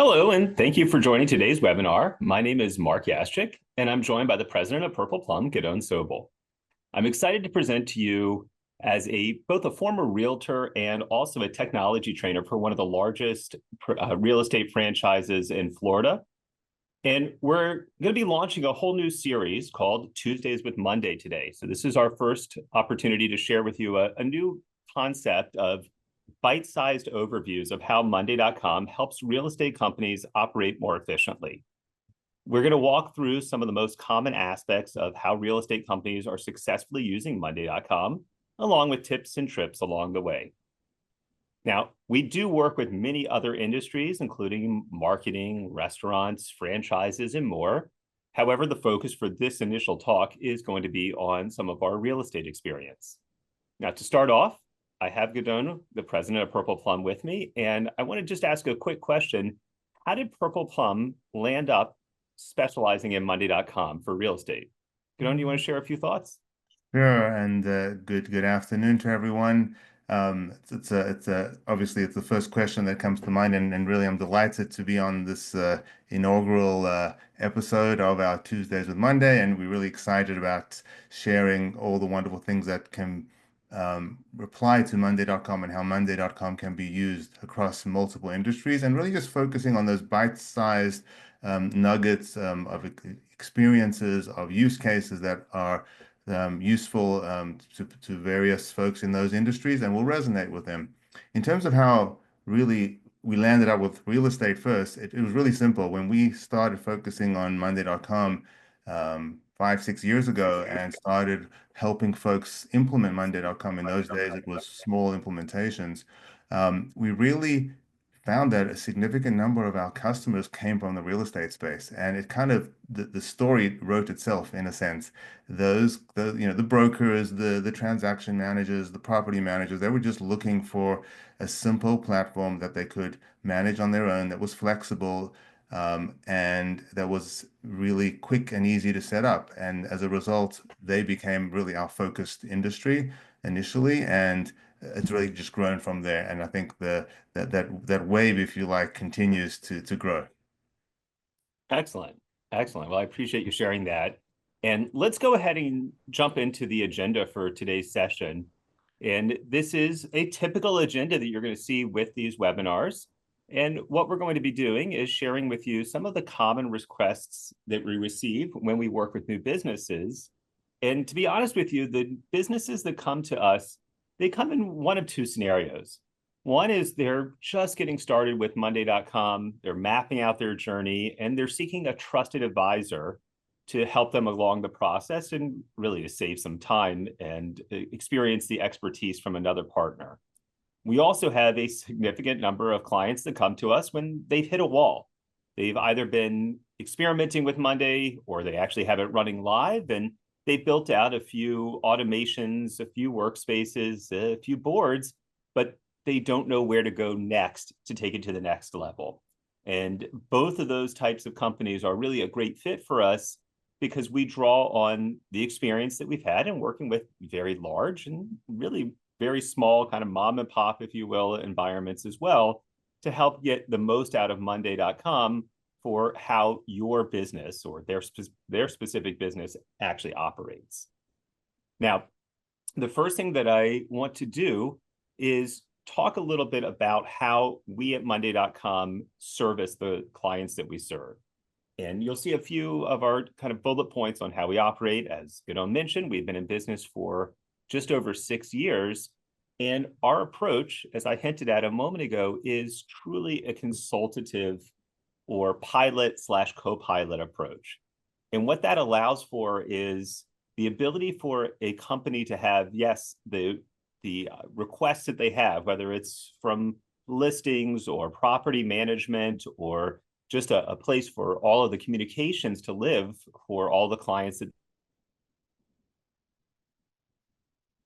Hello, and thank you for joining today's webinar. My name is Mark Yaschik, and I'm joined by the president of Purple Plum, Gidon Sobel. I'm excited to present to you as both a former realtor and also a technology trainer for one of the largest real estate franchises in Florida. And we're going to be launching a whole new series called Tuesdays with Monday today. So this is our first opportunity to share with you a new concept of bite-sized overviews of how Monday.com helps real estate companies operate more efficiently. We're going to walk through some of the most common aspects of how real estate companies are successfully using Monday.com, along with tips and trips along the way. Now, we do work with many other industries, including marketing, restaurants, franchises, and more. However, the focus for this initial talk is going to be on some of our real estate experience. Now, to start off, I have Gidon, the president of Purple Plum, with me, and I want to just ask a quick question. How did Purple Plum land up specializing in Monday.com for real estate? Gidon, do you want to share a few thoughts? Sure, and good afternoon to everyone. Obviously it's the first question that comes to mind, and really I'm delighted to be on this inaugural episode of our Tuesdays with Monday, and we're really excited about sharing all the wonderful things that can reply to Monday.com and how Monday.com can be used across multiple industries, and really just focusing on those bite-sized nuggets of experiences, of use cases that are useful to various folks in those industries and will resonate with them. In terms of how really we landed up with real estate first, it was really simple. When we started focusing on Monday.com 5, 6 years ago and started helping folks implement Monday.com, in those days it was small implementations, we really found that a significant number of our customers came from the real estate space, and it kind of the story wrote itself in a sense. The brokers, the transaction managers, the property managers, they were just looking for a simple platform that they could manage on their own, that was flexible, and that was really quick and easy to set up. And as a result, they became really our focused industry initially, and it's really just grown from there. And I think that wave, if you like, continues to grow. Excellent. Excellent. Well, I appreciate you sharing that. And let's go ahead and jump into the agenda for today's session. And this is a typical agenda that you're going to see with these webinars. And what we're going to be doing is sharing with you some of the common requests that we receive when we work with new businesses. And to be honest with you, the businesses that come to us, they come in one of two scenarios. One is they're just getting started with Monday.com, they're mapping out their journey, and they're seeking a trusted advisor to help them along the process and really to save some time and experience the expertise from another partner. We also have a significant number of clients that come to us when they've hit a wall. They've either been experimenting with Monday or they actually have it running live, and they've built out a few automations, a few workspaces, a few boards, but they don't know where to go next to take it to the next level. And both of those types of companies are really a great fit for us because we draw on the experience that we've had in working with very large and really very small kind of mom and pop, if you will, environments as well to help get the most out of Monday.com for how your business or their specific business actually operates. Now, the first thing that I want to do is talk a little bit about how we at Monday.com service the clients that we serve. And you'll see a few of our kind of bullet points on how we operate. As Gidon mentioned, we've been in business for just over 6 years. And our approach, as I hinted at a moment ago, is truly a consultative or pilot/co-pilot approach. And what that allows for is the ability for a company to have, yes, the requests that they have, whether it's from listings or property management or just a place for all of the communications to live for all the clients that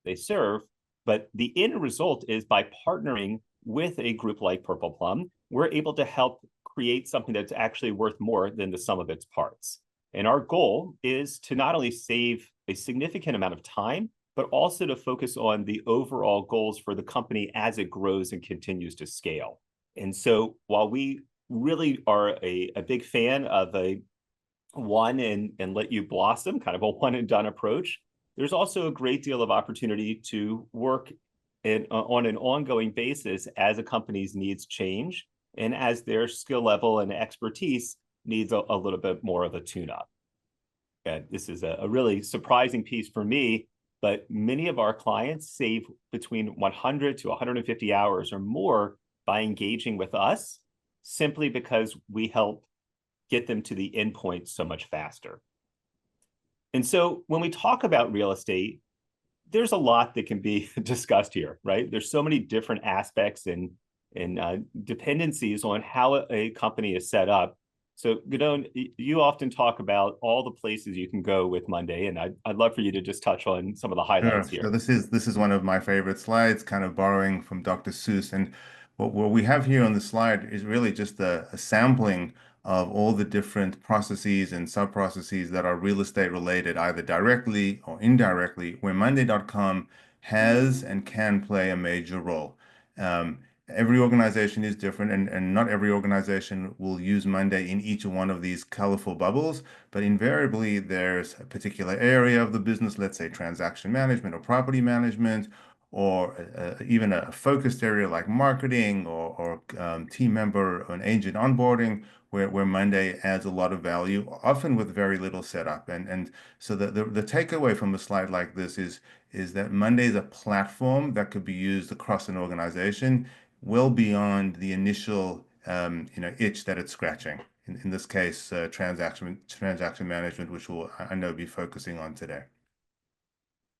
they serve. But the end result is by partnering with a group like Purple Plum, we're able to help create something that's actually worth more than the sum of its parts. And our goal is to not only save a significant amount of time, but also to focus on the overall goals for the company as it grows and continues to scale. And so while we really are a big fan of a one and let you blossom, kind of a one and done approach. There's also a great deal of opportunity to work on an ongoing basis as a company's needs change and as their skill level and expertise needs a little bit more of a tune-up. This is a really surprising piece for me, but many of our clients save between 100 to 150 hours or more by engaging with us simply because we help get them to the endpoint so much faster. And so when we talk about real estate, there's a lot that can be discussed here, right? There's so many different aspects and dependencies on how a company is set up. So, Gidon, you often talk about all the places you can go with Monday, and I'd love for you to just touch on some of the highlights Sure. So here. this is one of my favorite slides, kind of borrowing from Dr. Seuss. And what we have here on the slide is really just a sampling of all the different processes and sub-processes that are real estate related, either directly or indirectly, where Monday.com has and can play a major role. Every organization is different, and not every organization will use Monday in each one of these colorful bubbles, but invariably there's a particular area of the business, let's say transaction management or property management, or even a focused area like marketing or team member or an agent onboarding, where Monday adds a lot of value, often with very little setup. And so the takeaway from a slide like this is that Monday is a platform that could be used across an organization well beyond the initial itch that it's scratching. In this case, transaction management, which I know be focusing on today.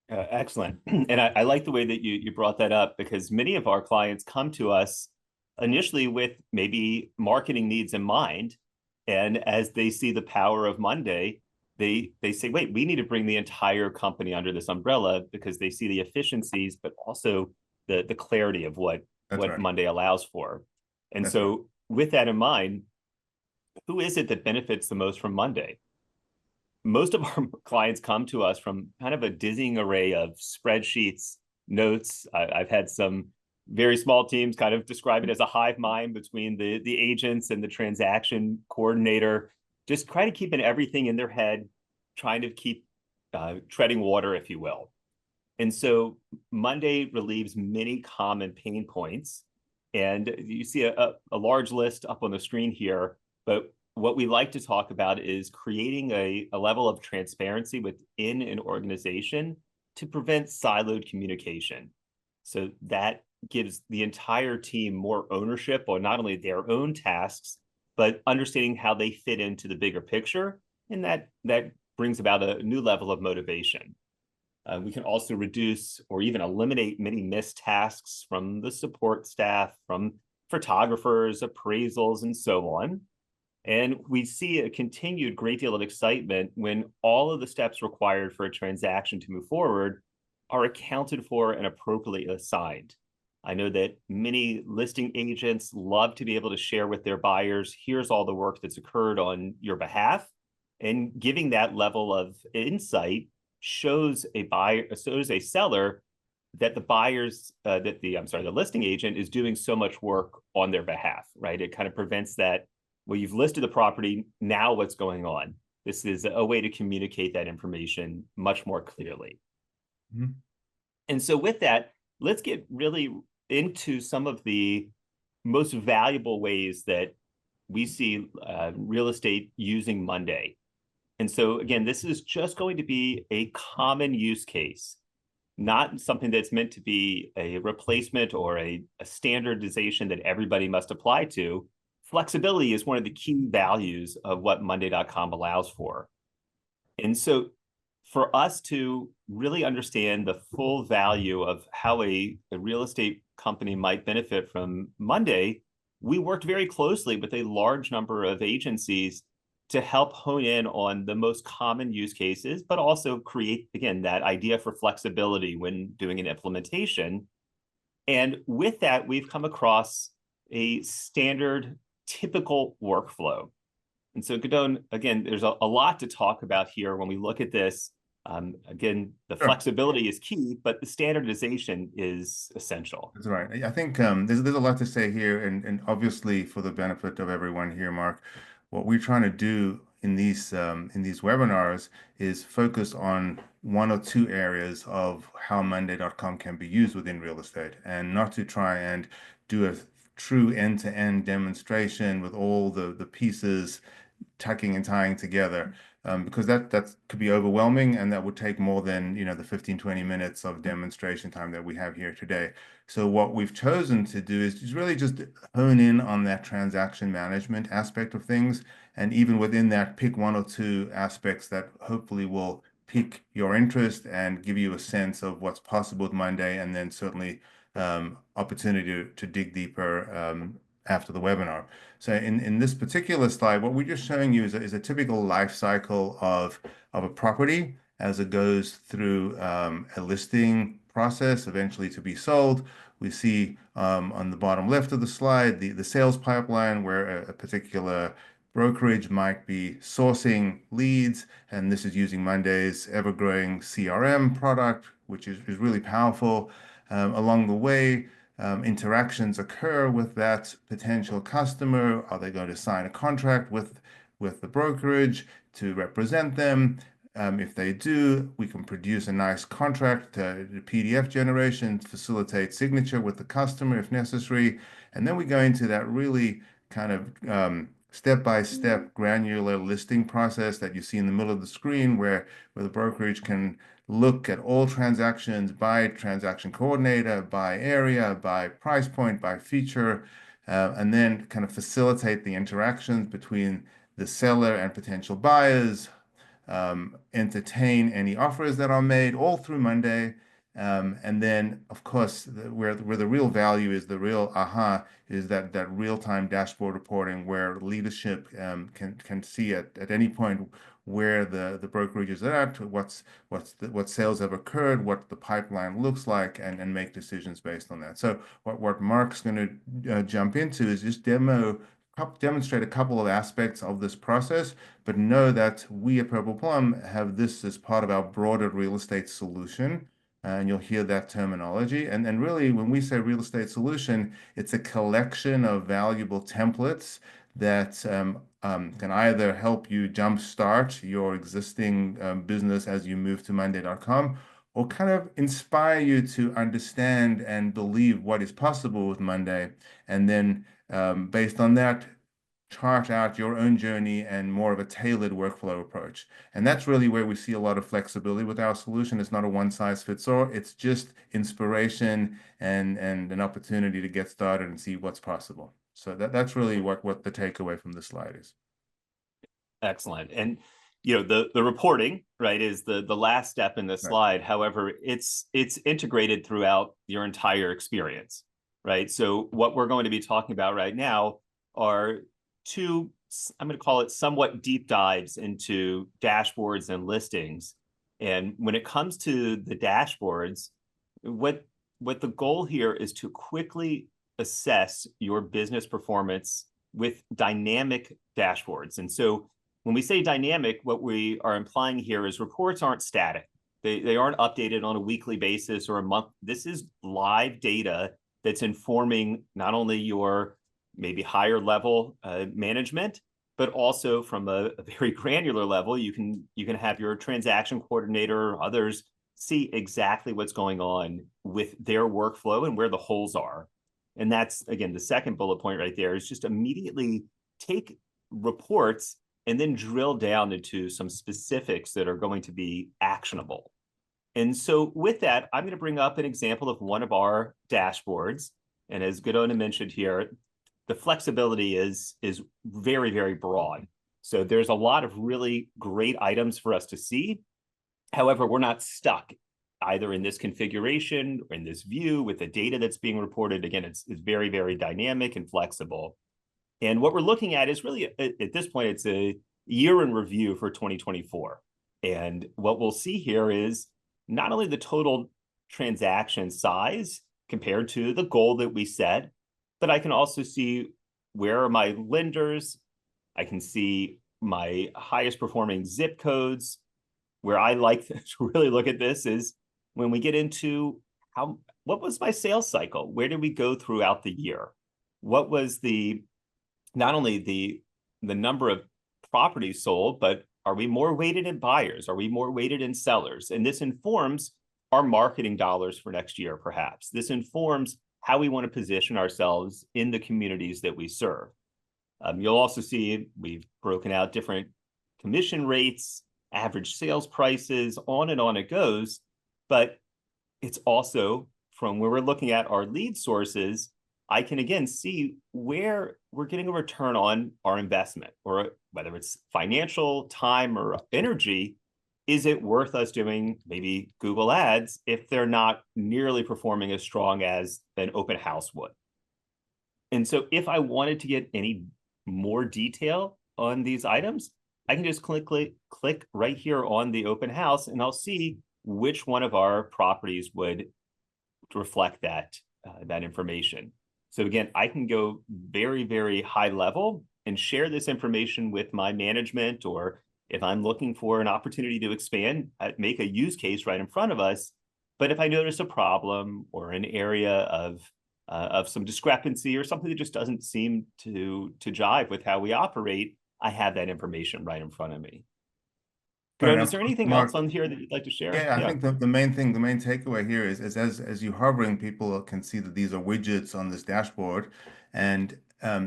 Excellent. And I like the way that you brought that up because many of our clients come to us initially with maybe marketing needs in mind. And as they see the power of Monday, they say, wait, we need to bring the entire company under this umbrella because they see the efficiencies, but also the clarity of what That's right. Monday allows for. And That's right. so with that in mind, who is it that benefits the most from Monday? Most of our clients come to us from kind of a dizzying array of spreadsheets, notes. I've had some very small teams kind of describe it as a hive mind between the agents and the transaction coordinator, just trying to keeping everything in their head, trying to keep treading water, if you will. And so Monday relieves many common pain points. And you see a large list up on the screen here, but what we like to talk about is creating a level of transparency within an organization to prevent siloed communication. So that gives the entire team more ownership on not only their own tasks, but understanding how they fit into the bigger picture. And that brings about a new level of motivation. We can also reduce or even eliminate many missed tasks from the support staff, from photographers, appraisals, and so on. And we see a continued great deal of excitement when all of the steps required for a transaction to move forward are accounted for and appropriately assigned. I know that many listing agents love to be able to share with their buyers, here's all the work that's occurred on your behalf. And giving that level of insight shows a seller that the listing agent is doing so much work on their behalf, right? It kind of prevents that, well, you've listed the property, now what's going on? This is a way to communicate that information much more clearly. Mm-hmm. And so with that, let's get really into some of the most valuable ways that we see real estate using Monday. And so again, this is just going to be a common use case, not something that's meant to be a replacement or a standardization that everybody must apply to. Flexibility is one of the key values of what Monday.com allows for. And so for us to really understand the full value of how a real estate company might benefit from Monday, we worked very closely with a large number of agencies to help hone in on the most common use cases, but also create, again, that idea for flexibility when doing an implementation. And with that, we've come across a standard typical workflow. And so, Gidon, again, there's a lot to talk about here when we look at this. Again, the Sure. flexibility is key, but the standardization is essential. That's right. I think there's a lot to say here, and obviously for the benefit of everyone here, Mark, what we're trying to do in these webinars is focus on one or two areas of how Monday.com can be used within real estate, and not to try and do a true end-to-end demonstration with all the pieces tucking and tying together, because that could be overwhelming, and that would take more than the 15-20 minutes of demonstration time that we have here today. So what we've chosen to do is just really just hone in on that transaction management aspect of things, and even within that, pick one or two aspects that hopefully will pique your interest and give you a sense of what's possible with Monday, and then certainly opportunity to dig deeper after the webinar. So in this particular slide, what we're just showing you is a typical life cycle of a property as it goes through a listing process, eventually to be sold. We see on the bottom left of the slide the sales pipeline, where a particular brokerage might be sourcing leads, and this is using Monday's ever-growing CRM product, which is really powerful. Along the way, interactions occur with that potential customer. Are they going to sign a contract with the brokerage to represent them? If they do, we can produce a nice contract, PDF generation, facilitate signature with the customer if necessary. And then we go into that really kind of step-by-step granular listing process that you see in the middle of the screen, where the brokerage can look at all transactions by transaction coordinator, by area, by price point, by feature, and then kind of facilitate the interactions between the seller and potential buyers, entertain any offers that are made all through Monday. And then, of course, where the real value is, the real aha is that real-time dashboard reporting, where leadership can see at any point where the brokerage is at, what sales have occurred, what the pipeline looks like, and make decisions based on that. So what Mark's going to jump into is just demonstrate a couple of aspects of this process, but know that we at Purple Plum have this as part of our broader real estate solution. And you'll hear that terminology. And really, when we say real estate solution, it's a collection of valuable templates that can either help you jumpstart your existing business as you move to Monday.com, or kind of inspire you to understand and believe what is possible with Monday. And then based on that, chart out your own journey and more of a tailored workflow approach. And that's really where we see a lot of flexibility with our solution. It's not a one size fits all. It's just inspiration and an opportunity to get started and see what's possible. So that's really what the takeaway from this slide is. Excellent. And the reporting, right, is the last step in the slide. Right. However, it's integrated throughout your entire experience, right? So what we're going to be talking about right now are two, I'm going to call it somewhat deep dives into dashboards and listings. And when it comes to the dashboards, what the goal here is to quickly assess your business performance with dynamic dashboards. And so when we say dynamic, what we are implying here is reports aren't static. They aren't updated on a weekly basis or a month. This is live data that's informing not only your maybe higher level management, but also from a very granular level, you can have your transaction coordinator or others see exactly what's going on with their workflow and where the holes are. And that's, again, the second bullet point right there is just immediately take reports and then drill down into some specifics that are going to be actionable. And so with that, I'm going to bring up an example of one of our dashboards. And as Godona mentioned here, the flexibility is very, very broad. So there's a lot of really great items for us to see. However, we're not stuck either in this configuration or in this view with the data that's being reported. Again, it's very, very dynamic and flexible. And what we're looking at is really, at this point, it's a year in review for 2024. And what we'll see here is not only the total transaction size compared to the goal that we set, but I can also see where are my lenders. I can see my highest performing zip codes, where I like to really look at this is when we get into what was my sales cycle? Where did we go throughout the year? What was not only the number of properties sold, but are we more weighted in buyers? Are we more weighted in sellers? And this informs our marketing dollars for next year, perhaps. This informs how we want to position ourselves in the communities that we serve. You'll also see we've broken out different commission rates, average sales prices, on and on it goes. But it's also from where we're looking at our lead sources, I can again see where we're getting a return on our investment, or whether it's financial, time, or energy. Is it worth us doing maybe Google ads if they're not nearly performing as strong as an open house would? And so if I wanted to get any more detail on these items, I can just click right here on the open house, and I'll see which one of our properties would reflect that information. So again, I can go very, very high level and share this information with my management, or if I'm looking for an opportunity to expand, I'd make a use case right in front of us. But if I notice a problem or an area of some discrepancy or something that just doesn't seem to jive with how we operate, I have that information right in front of me. Good. Is there anything else on here that you'd like to share? Yeah, I think the main takeaway here is as you're hovering, people can see that these are widgets on this dashboard, and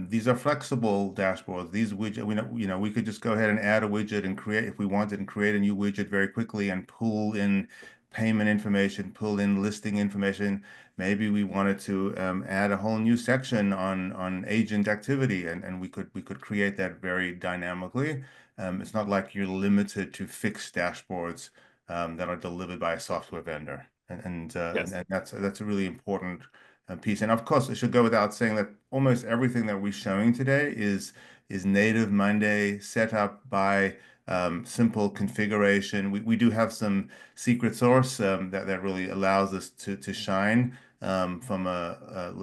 these are flexible dashboards. These widget, we could just go ahead and add a widget and create, if we wanted, and create a new widget very quickly and pull in payment information, pull in listing information. Maybe we wanted to add a whole new section on agent activity, and we could create that very dynamically. It's not like you're limited to fixed dashboards that are delivered by a software vendor, and Yes. that's a really important piece. And of course, it should go without saying that almost everything that we're showing today is native Monday set up by simple configuration. We do have some secret sauce that really allows us to shine from a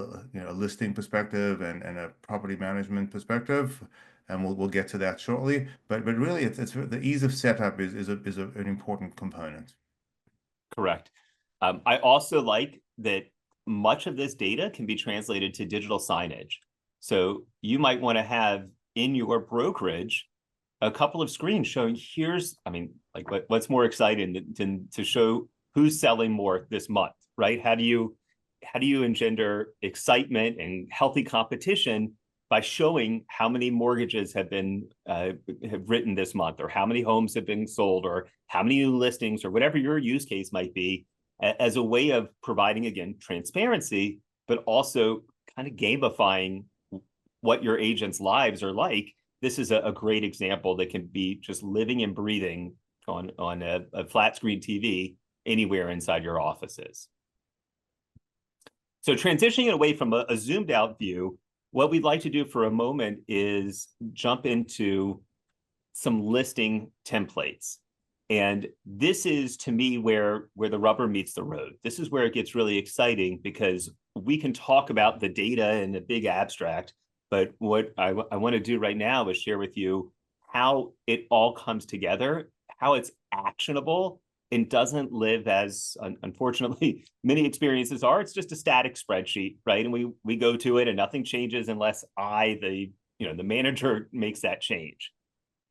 listing perspective and a property management perspective. And we'll get to that shortly. But really, it's the ease of setup is an important component. Correct. I also like that much of this data can be translated to digital signage. So you might want to have in your brokerage a couple of screens showing what's more exciting than to show who's selling more this month, right? How do you engender excitement and healthy competition by showing how many mortgages have written this month, or how many homes have been sold, or how many new listings, or whatever your use case might be, as a way of providing, again, transparency, but also kind of gamifying what your agents' lives are like. This is a great example that can be just living and breathing on a flat screen TV anywhere inside your offices. So transitioning away from a zoomed out view, what we'd like to do for a moment is jump into some listing templates. And this is, to me, where the rubber meets the road. This is where it gets really exciting, because we can talk about the data in a big abstract, but what I want to do right now is share with you how it all comes together, how it's actionable, and doesn't live as, unfortunately, many experiences are. It's just a static spreadsheet, right? And we go to it and nothing changes unless the manager makes that change.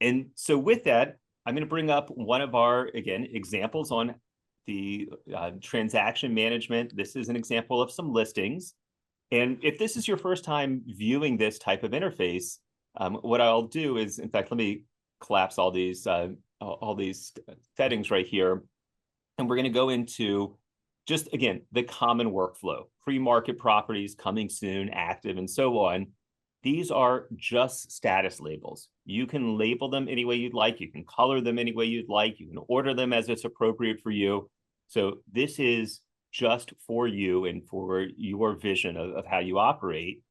And so with that, I'm going to bring up one of our, again, examples on the transaction management. This is an example of some listings. And if this is your first time viewing this type of interface, what I'll do is, in fact, let me collapse all these settings right here. And we're going to go into just, again, the common workflow, pre-market properties coming soon, active, and so on. These are just status labels. You can label them any way you'd like. You can color them any way you'd like. You can order them as it's appropriate for you. So this is just for you and for your vision of how you operate.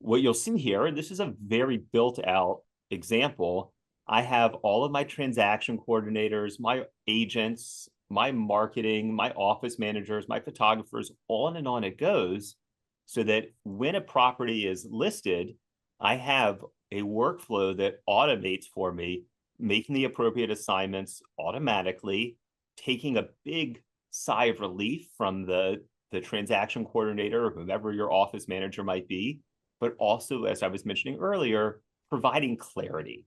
What you'll see here, and this is a very built out example, I have all of my transaction coordinators, my agents, my marketing, my office managers, my photographers, on and on it goes, so that when a property is listed, I have a workflow that automates for me making the appropriate assignments automatically, taking a big sigh of relief from the transaction coordinator or whomever your office manager might be, but also, as I was mentioning earlier, providing clarity.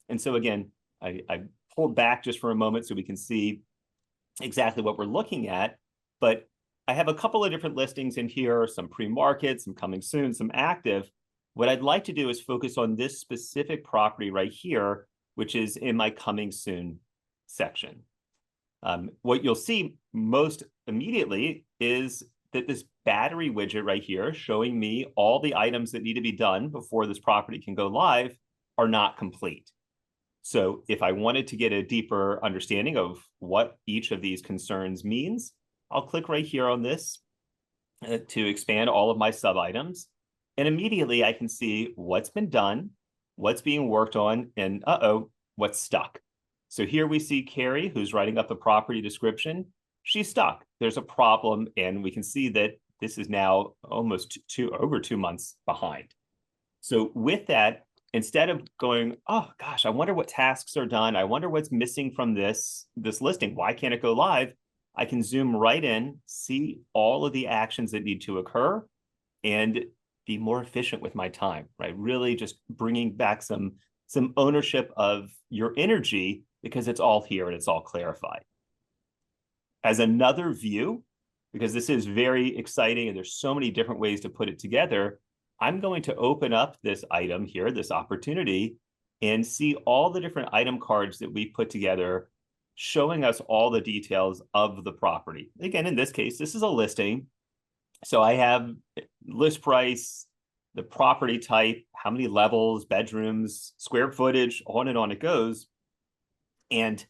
And so again, I pulled back just for a moment so we can see exactly what we're looking at, but I have a couple of different listings in here, some pre-market, some coming soon, some active. What I'd like to do is focus on this specific property right here, which is in my coming soon section. What you'll see most immediately is that this battery widget right here showing me all the items that need to be done before this property can go live are not complete. So if I wanted to get a deeper understanding of what each of these concerns means, I'll click right here on this to expand all of my sub items. And immediately I can see what's been done, what's being worked on, and what's stuck. So here we see Carrie, who's writing up the property description. She's stuck. There's a problem, and we can see that this is now almost over 2 months behind. So with that, instead of going, oh gosh, I wonder what tasks are done, I wonder what's missing from this listing, why can't it go live? I can zoom right in, see all of the actions that need to occur, and be more efficient with my time, right? Really just bringing back some ownership of your energy because it's all here and it's all clarified. As another view, because this is very exciting and there's so many different ways to put it together, I'm going to open up this item here, this opportunity, and see all the different item cards that we put together, showing us all the details of the property. Again, in this case, this is a listing. So I have list price, the property type, how many levels, bedrooms, square footage, on and on it goes. And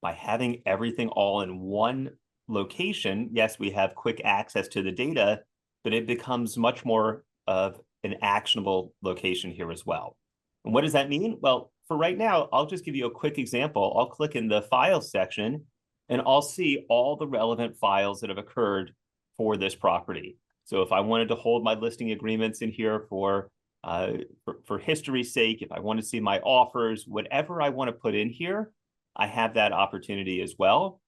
by having everything all in one location, yes, we have quick access to the data, but it becomes much more of an actionable location here as well. And what does that mean? Well, for right now, I'll just give you a quick example. I'll click in the files section and I'll see all the relevant files that have occurred for this property. So if I wanted to hold my listing agreements in here for history's sake, if I want to see my offers, whatever I want to put in here, I have that opportunity as well.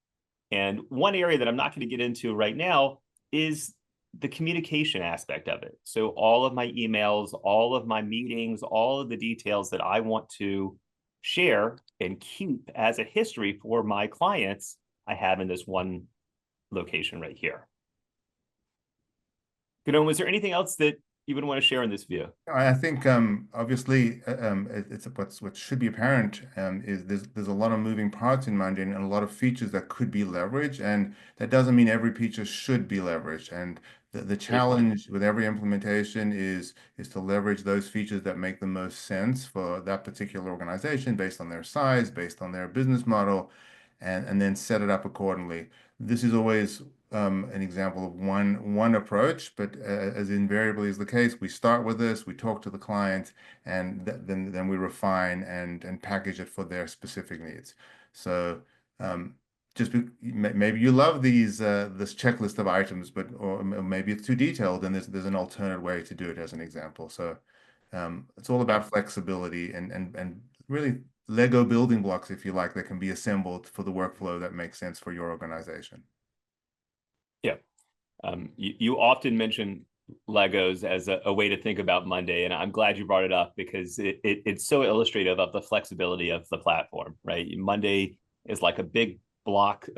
And one area that I'm not going to get into right now is the communication aspect of it. So all of my emails, all of my meetings, all of the details that I want to share and keep as a history for my clients, I have in this one location right here. Gidon, was there anything else that you would want to share in this view? I think obviously it's what should be apparent is there's a lot of moving parts in Monday and a lot of features that could be leveraged, and that doesn't mean every feature should be leveraged. And the challenge with every implementation is to leverage those features that make the most sense for that particular organization based on their size, based on their business model, and then set it up accordingly. This is always an example of one approach, but as invariably is the case, we start with this, we talk to the client, and then we refine and package it for their specific needs. So maybe you love this checklist of items, or maybe it's too detailed, and there's an alternate way to do it as an example. So it's all about flexibility and really Lego building blocks, if you like, that can be assembled for the workflow that makes sense for your organization. Yeah. You often mention Legos as a way to think about Monday, and I'm glad you brought it up because it's so illustrative of the flexibility of the platform, right? Monday is like a big block,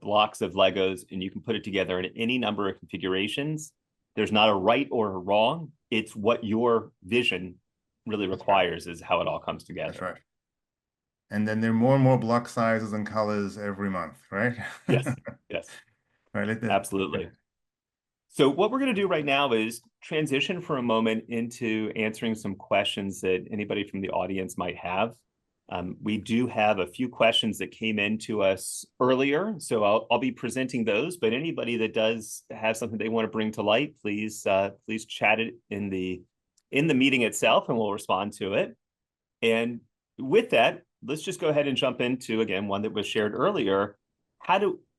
blocks of Legos, and you can put it together in any number of configurations. There's not a right or a wrong. It's what your vision really requires is how it all comes together. That's right. And then there are more and more block sizes and colors every month, right? Yes, yes. Right, absolutely. So what we're going to do right now is transition for a moment into answering some questions that anybody from the audience might have. We do have a few questions that came in to us earlier, so I'll be presenting those, but anybody that does have something they want to bring to light, please chat it in the meeting itself and we'll respond to it. And with that, let's just go ahead and jump into, again, one that was shared earlier.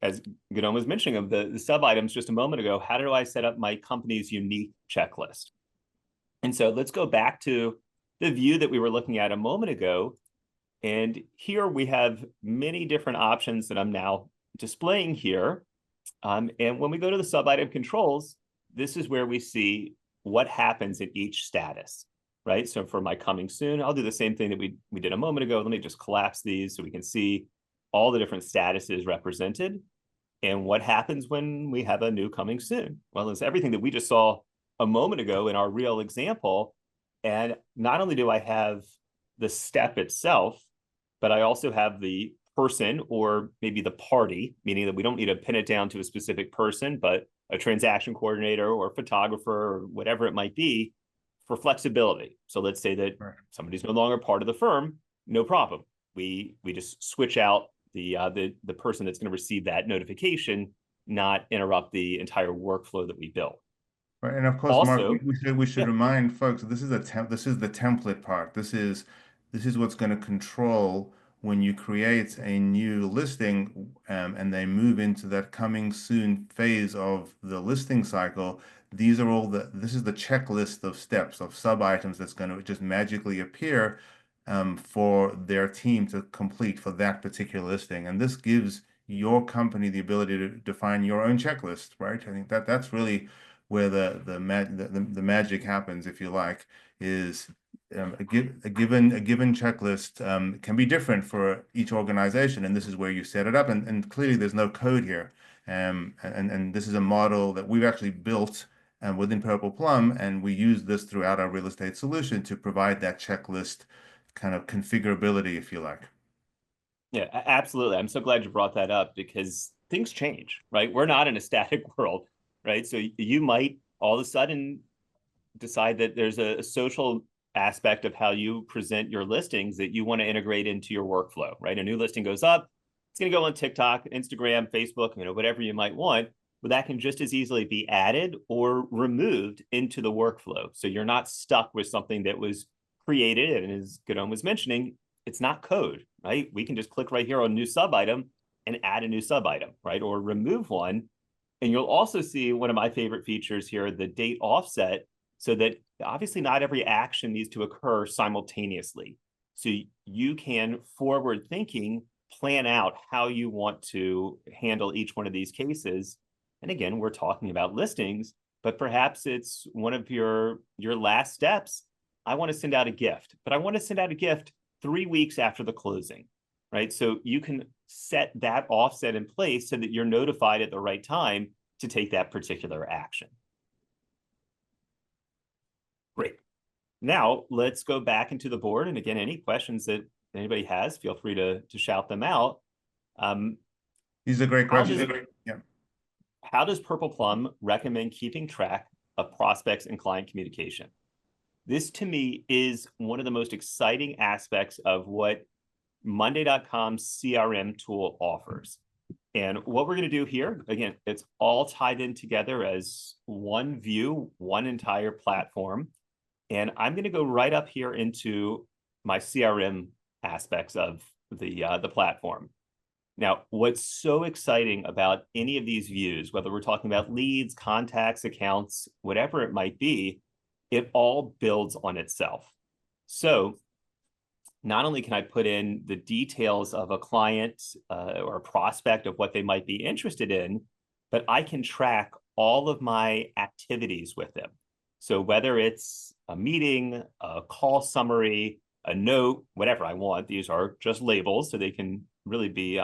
As Gidon was mentioning of the sub items just a moment ago, how do I set up my company's unique checklist? And so let's go back to the view that we were looking at a moment ago. And here we have many different options that I'm now displaying here. And when we go to the sub-item controls, this is where we see what happens in each status, right? So for my coming soon, I'll do the same thing that we did a moment ago. Let me just collapse these so we can see all the different statuses represented. And what happens when we have a new coming soon? Well, it's everything that we just saw a moment ago in our real example. And not only do I have the step itself, but I also have the person or maybe the party, meaning that we don't need to pin it down to a specific person, but a transaction coordinator or photographer or whatever it might be for flexibility. So let's say that somebody's no longer part of the firm, no problem. We just switch out the person that's going to receive that notification, not interrupt the entire workflow that we built. Right. And of course, Mark, Also, we should yeah, remind folks that this is the template part. This is what's going to control when you create a new listing, and they move into that coming soon phase of the listing cycle. These are all this is the checklist of steps of sub items that's going to just magically appear, for their team to complete for that particular listing. And this gives your company the ability to define your own checklist, right? I think that's really where the magic happens, if you like, is a given checklist can be different for each organization, and this is where you set it up. And clearly, there's no code here, and this is a model that we've actually built within Purple Plum, and we use this throughout our real estate solution to provide that checklist kind of configurability, if you like. yeah, absolutely. I'm so glad you brought that up because things change, right? We're not in a static world, right? So you might all of a sudden decide that there's a social aspect of how you present your listings that you want to integrate into your workflow, right? A new listing goes up, it's going to go on TikTok, Instagram, Facebook, whatever you might want, but that can just as easily be added or removed into the workflow. So you're not stuck with something that was created. And as Godon was mentioning, it's not code, right? We can just click right here on new sub item and add a new sub item, right? Or remove one. And you'll also see one of my favorite features here, the date offset, so that obviously not every action needs to occur simultaneously. So you can forward thinking, plan out how you want to handle each one of these cases. And again, we're talking about listings, but perhaps it's one of your last steps. I want to send out a gift, but I want to send out a gift 3 weeks after the closing, right? So you can set that offset in place so that you're notified at the right time to take that particular action. Great. Now let's go back into the board. And again, any questions that anybody has, feel free to shout them out. These are great questions. Yeah. How does Purple Plum recommend keeping track of prospects and client communication? This to me is one of the most exciting aspects of what Monday.com's CRM tool offers. And what we're going to do here, again, it's all tied in together as one view, one entire platform. And I'm going to go right up here into my CRM aspects of the platform. Now, what's so exciting about any of these views, whether we're talking about leads, contacts, accounts, whatever it might be, it all builds on itself. So not only can I put in the details of a client or a prospect of what they might be interested in, but I can track all of my activities with them. So whether it's a meeting, a call summary, a note, whatever I want, these are just labels, so they can really be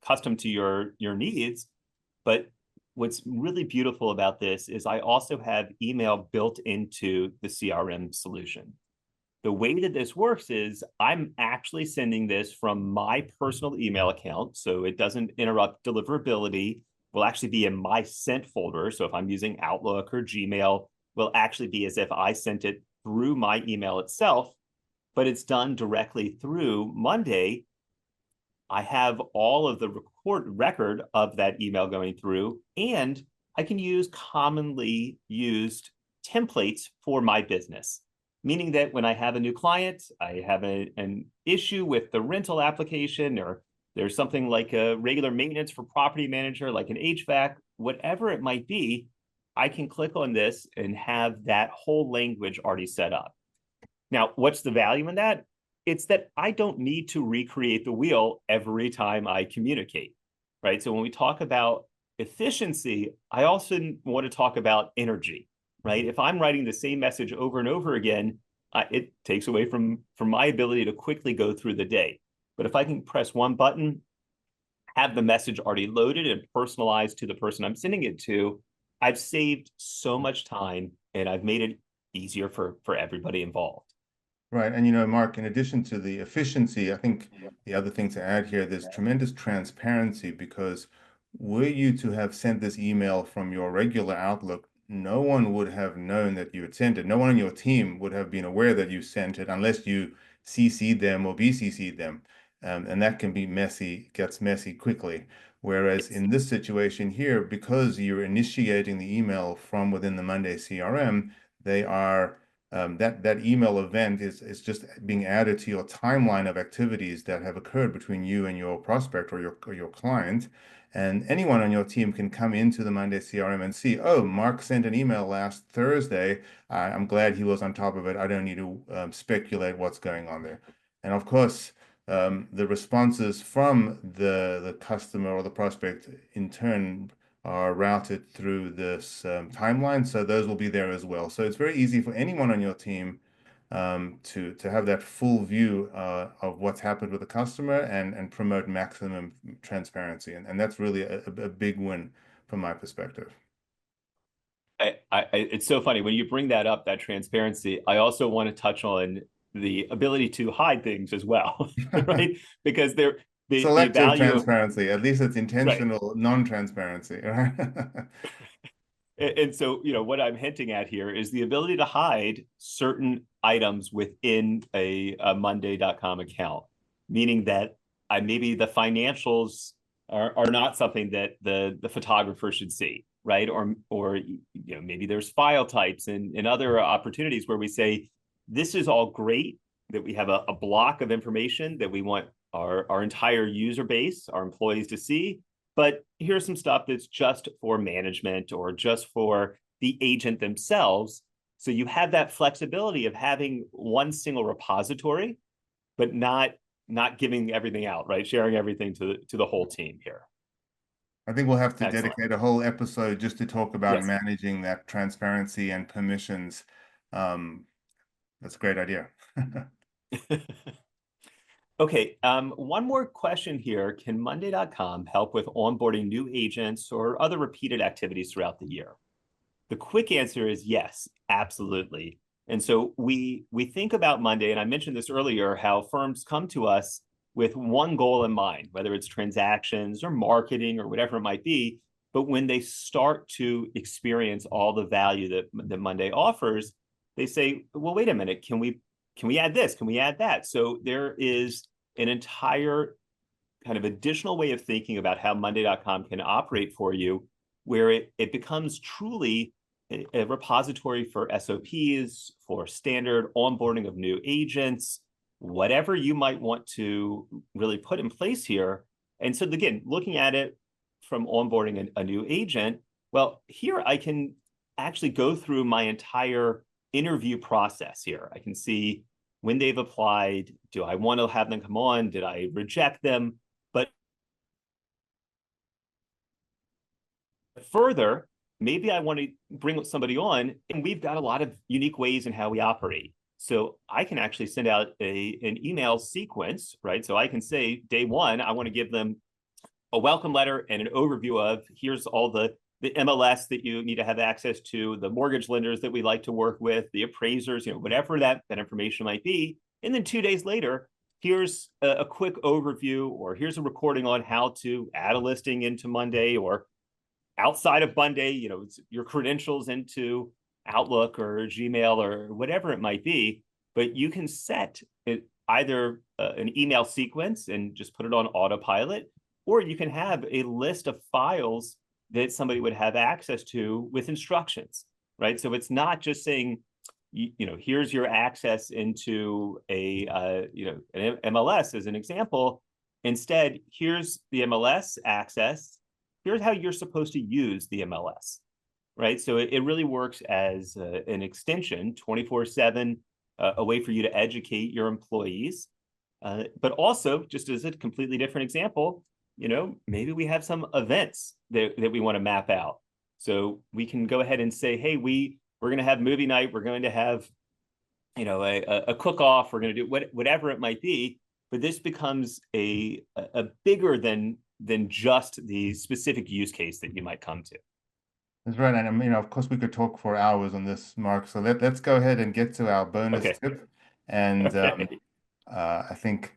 custom to your needs. But what's really beautiful about this is I also have email built into the CRM solution. The way that this works is I'm actually sending this from my personal email account, so it doesn't interrupt deliverability. Will actually be in my sent folder. So if I'm using Outlook or Gmail, will actually be as if I sent it through my email itself, but it's done directly through Monday. I have all of the record of that email going through, and I can use commonly used templates for my business, meaning that when I have a new client, I have an issue with the rental application, or there's something like a regular maintenance for property manager, like an HVAC, whatever it might be, I can click on this and have that whole language already set up. Now, what's the value in that? It's that I don't need to recreate the wheel every time I communicate, right? So when we talk about efficiency, I also want to talk about energy, right? If I'm writing the same message over and over again, it takes away from my ability to quickly go through the day. But if I can press one button, have the message already loaded and personalized to the person I'm sending it to, I've saved so much time and I've made it easier for everybody involved. Right. And, you know, Mark, in addition to the efficiency, I think the other thing to add here, there's tremendous transparency because were you to have sent this email from your regular Outlook, no one would have known that you had sent it. No one on your team would have been aware that you sent it unless you CC'd them or BCC'd them. And that can be messy, gets messy quickly. Whereas in this situation here, because you're initiating the email from within the Monday CRM, they are that email event is just being added to your timeline of activities that have occurred between you and your prospect or your client. And anyone on your team can come into the Monday CRM and see, oh, Mark sent an email last Thursday. I'm glad he was on top of it. I don't need to speculate what's going on there. And of course, the responses from the customer or the prospect in turn are routed through this timeline, so those will be there as well. So it's very easy for anyone on your team to have that full view of what's happened with the customer and promote maximum transparency, and that's really a big win from my perspective. It's so funny when you bring that up, that transparency. I also want to touch on the ability to hide things as well, right? Because the Selective value of transparency, at least it's right. intentional non-transparency, right? And so, what I'm hinting at here is the ability to hide certain items within a Monday.com account, meaning that maybe the financials are not something that the photographer should see, right? Or maybe there's file types and other opportunities where we say, this is all great, that we have a block of information that we want our entire user base, our employees to see. But here's some stuff that's just for management or just for the agent themselves. So you have that flexibility of having one single repository, but not giving everything out, right? Sharing everything to the whole team here. I think we'll have to Excellent. dedicate a whole episode just to talk about Yes. managing that transparency and permissions. Um, that's a great idea. Okay, one more question here. Can Monday.com help with onboarding new agents or other repeated activities throughout the year? The quick answer is yes, absolutely. And so we think about Monday, and I mentioned this earlier, how firms come to us with one goal in mind, whether it's transactions or marketing or whatever it might be. But when they start to experience all the value that Monday offers, they say, well, wait a minute, can we add this? Can we add that? So there is an entire kind of additional way of thinking about how Monday.com can operate for you, where it becomes truly a repository for SOPs, for standard onboarding of new agents, whatever you might want to really put in place here. And so again, looking at it from onboarding a new agent, well, here I can actually go through my entire interview process here. I can see when they've applied, do I want to have them come on? Did I reject them? But further, maybe I want to bring somebody on, and we've got a lot of unique ways in how we operate. So I can actually send out an email sequence, right? So I can say, day one, I want to give them a welcome letter and an overview of here's all the MLS that you need to have access to, the mortgage lenders that we like to work with, the appraisers, whatever that information might be. And then 2 days later, here's a quick overview, or here's a recording on how to add a listing into Monday, or outside of Monday, your credentials into Outlook or Gmail or whatever it might be. But you can set it either an email sequence and just put it on autopilot, or you can have a list of files that somebody would have access to with instructions, right? So it's not just saying, here's your access into an MLS as an example. Instead, here's the MLS access. Here's how you're supposed to use the MLS, right? So it really works as an extension 24/7 a way for you to educate your employees. But also, just as a completely different example, maybe we have some events that we want to map out. So we can go ahead and say, hey, we're going to have movie night. We're going to have, a cook-off. We're going to do whatever it might be. But this becomes a bigger than just the specific use case that you might come to. That's right. And of course, we could talk for hours on this, Mark. So let's go ahead and get to our bonus Okay. tip. And Okay. I think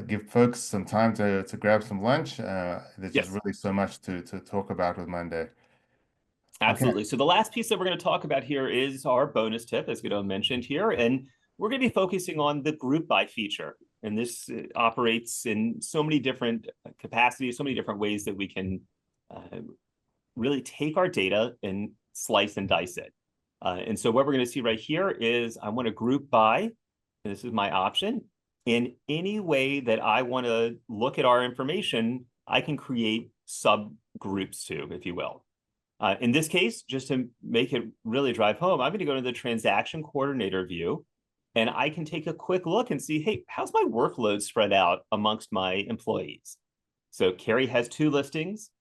give folks some time to grab some lunch. There's just Yes. really so much to talk about with Monday. Okay. Absolutely. So the last piece that we're going to talk about here is our bonus tip, as Godot mentioned here, and we're going to be focusing on the group by feature. And this operates in so many different capacities, so many different ways that we can really take our data and slice and dice it. And so what we're going to see right here is I want to group by, and this is my option, in any way that I want to look at our information, I can create subgroups too, if you will. In this case, just to make it really drive home, I'm going to go to the transaction coordinator view, and I can take a quick look and see, hey, how's my workload spread out amongst my employees? So Carrie has 2 listings,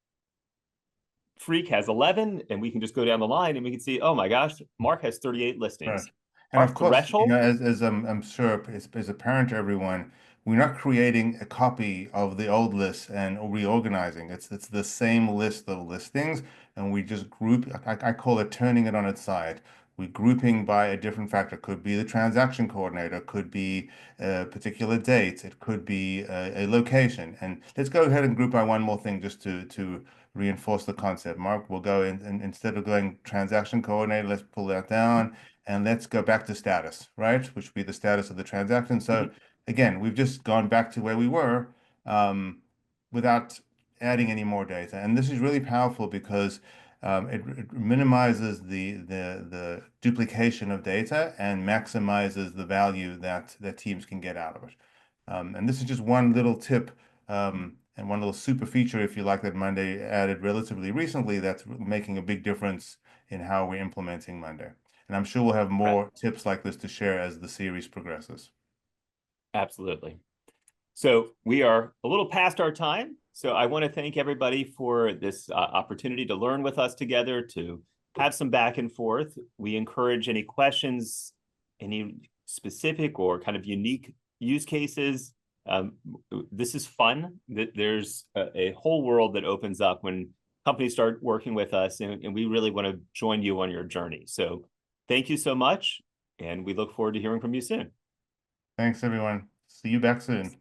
Freak has 11, and we can just go down the line and we can see, oh my gosh, Mark has 38 Right. listings. And Our of course, threshold. as I'm sure is apparent to everyone, we're not creating a copy of the old list and reorganizing. It's the same list of listings, and we just group. I call it turning it on its side. We're grouping by a different factor. Could be the transaction coordinator, could be a particular date, it could be a location. And let's go ahead and group by one more thing just to reinforce the concept. Mark, we'll go in, and instead of going transaction coordinator, let's pull that down and let's go back to status, right? Which would be the status of the transaction. So again, we've just gone back to where we were without adding any more data. And this is really powerful because it minimizes the duplication of data and maximizes the value that teams can get out of it. And this is just one little tip and one little super feature, if you like, that Monday added relatively recently that's making a big difference in how we're implementing Monday. And I'm sure we'll have more tips like this to share as the series progresses. Absolutely. So we are a little past our time. So I want to thank everybody for this opportunity to learn with us together, to have some back and forth. We encourage any questions, any specific or kind of unique use cases. This is fun. There's a whole world that opens up when companies start working with us, and we really want to join you on your journey. So thank you so much, and we look forward to hearing from you soon. Thanks, everyone. See you back soon.